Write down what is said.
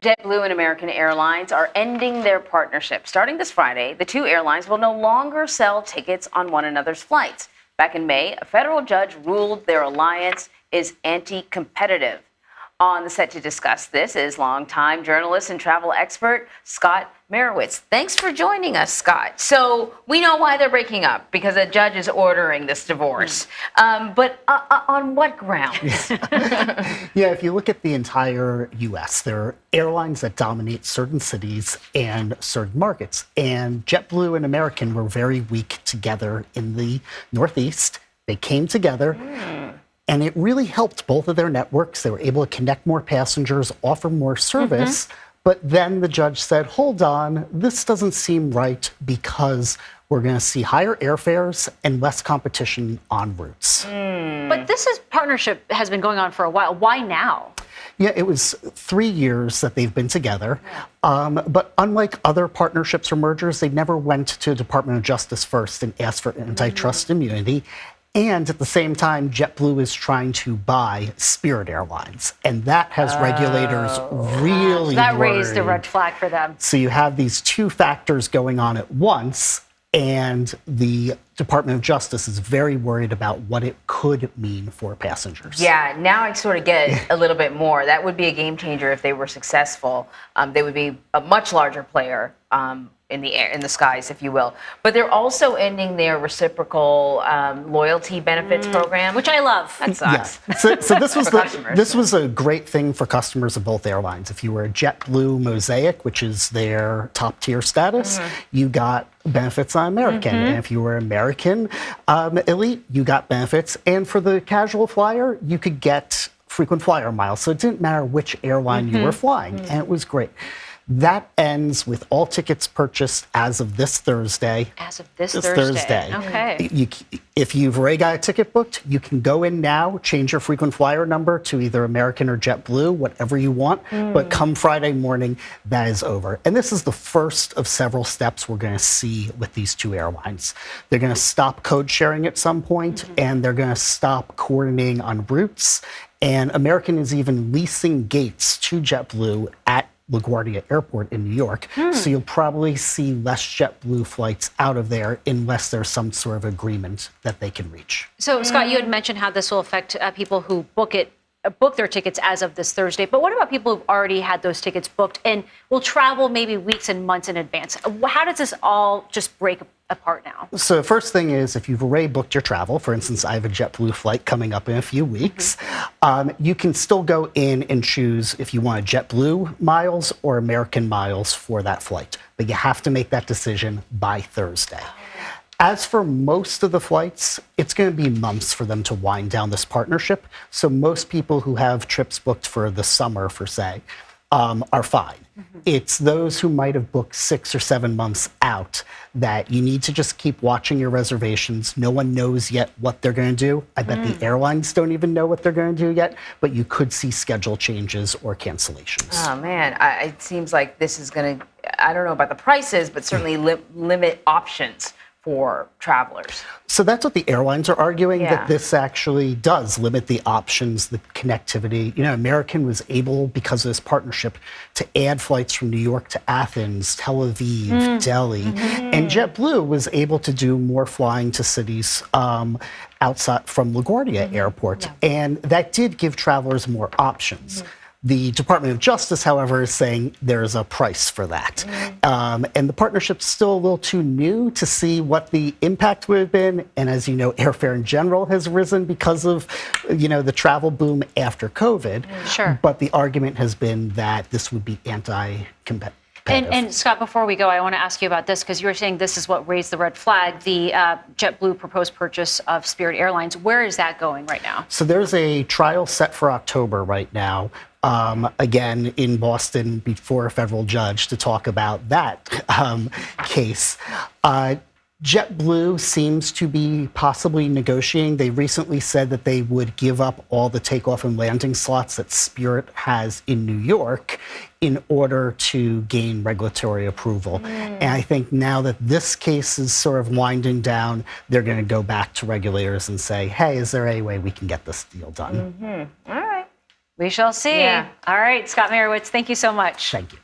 JetBlue and American Airlines are ending their partnership. Starting this Friday, the two airlines will no longer sell tickets on one another's flights. Back in May, a federal judge ruled their alliance is anti-competitive. On the set to discuss this is longtime journalist and travel expert Scott Mayerowitz. Thanks for joining us, Scott. So we know why they're breaking up, because a judge is ordering this divorce. But on what grounds? Yeah, if you look at the entire U.S., there are airlines that dominate certain cities and certain markets. And JetBlue and American were very weak together in the Northeast. They came together. And it really helped both of their networks. They were able to connect more passengers, offer more service. But then the judge said, hold on, this doesn't seem right because we're going to see higher airfares and less competition on routes. But this partnership has been going on for a while. Why now? Yeah, it was 3 years that they've been together. But unlike other partnerships or mergers, they never went to the Department of Justice first and asked for antitrust immunity. And at the same time, JetBlue is trying to buy Spirit Airlines. And that has regulators really That worried. raised a red flag for them. So you have these two factors going on at once. And the Department of Justice is very worried about what it could mean for passengers. Yeah, now I sort of get a little bit more. That would be a game changer if they were successful. They would be a much larger player in the skies, if you will. But they're also ending their reciprocal loyalty benefits program, Which I love. That sucks. Yeah. So this was customers. this was a great thing for customers of both airlines. If you were a JetBlue Mosaic, which is their top tier status, you got benefits on American. And if you were American Elite, you got benefits. And for the casual flyer, you could get frequent flyer miles. So it didn't matter which airline you were flying. And it was great. That ends with all tickets purchased as of this Thursday. As of this Thursday. Okay. If you've already got a ticket booked, you can go in now, change your frequent flyer number to either American or JetBlue, whatever you want. But come Friday morning, that is over. And this is the first of several steps we're going to see with these two airlines. They're going to stop code sharing at some point, and they're going to stop coordinating on routes. And American is even leasing gates to JetBlue at LaGuardia Airport in New York. So you'll probably see less JetBlue flights out of there unless there's some sort of agreement that they can reach. So, Scott, you had mentioned how this will affect people who book their tickets as of this Thursday. But what about people who've already had those tickets booked and will travel maybe weeks and months in advance? How does this all just break apart now? So the first thing is, if you've already booked your travel, for instance, I have a JetBlue flight coming up in a few weeks, you can still go in and choose if you want JetBlue miles or American miles for that flight. But you have to make that decision by Thursday. As for most of the flights, it's going to be months for them to wind down this partnership. So most people who have trips booked for the summer, for say, are fine. It's those who might have booked 6 or 7 months out that you need to just keep watching your reservations. No one knows yet what they're going to do. I bet the airlines don't even know what they're going to do yet, but you could see schedule changes or cancellations. Oh, man. It seems like this is going to, I don't know about the prices, but certainly limit options for travelers. So that's what the airlines are arguing, Yeah. that this actually does limit the options, the connectivity. You know, American was able, because of this partnership, to add flights from New York to Athens, Tel Aviv, Delhi. And JetBlue was able to do more flying to cities outside from LaGuardia Airport. And that did give travelers more options. The Department of Justice, however, is saying there's a price for that. And the partnership's still a little too new to see what the impact would have been. And as you know, airfare in general has risen because of, the travel boom after COVID. Sure. But the argument has been that this would be anti-competitive. And Scott, before we go, I want to ask you about this, because you were saying this is what raised the red flag, the JetBlue proposed purchase of Spirit Airlines. Where is that going right now? So there's a trial set for October right now. Again, in Boston before a federal judge to talk about that case. JetBlue seems to be possibly negotiating. They recently said that they would give up all the takeoff and landing slots that Spirit has in New York in order to gain regulatory approval. And I think now that this case is sort of winding down, they're going to go back to regulators and say, hey, is there any way we can get this deal done? All right. We shall see. Yeah. All right, Scott Mayerowitz, thank you so much. Thank you.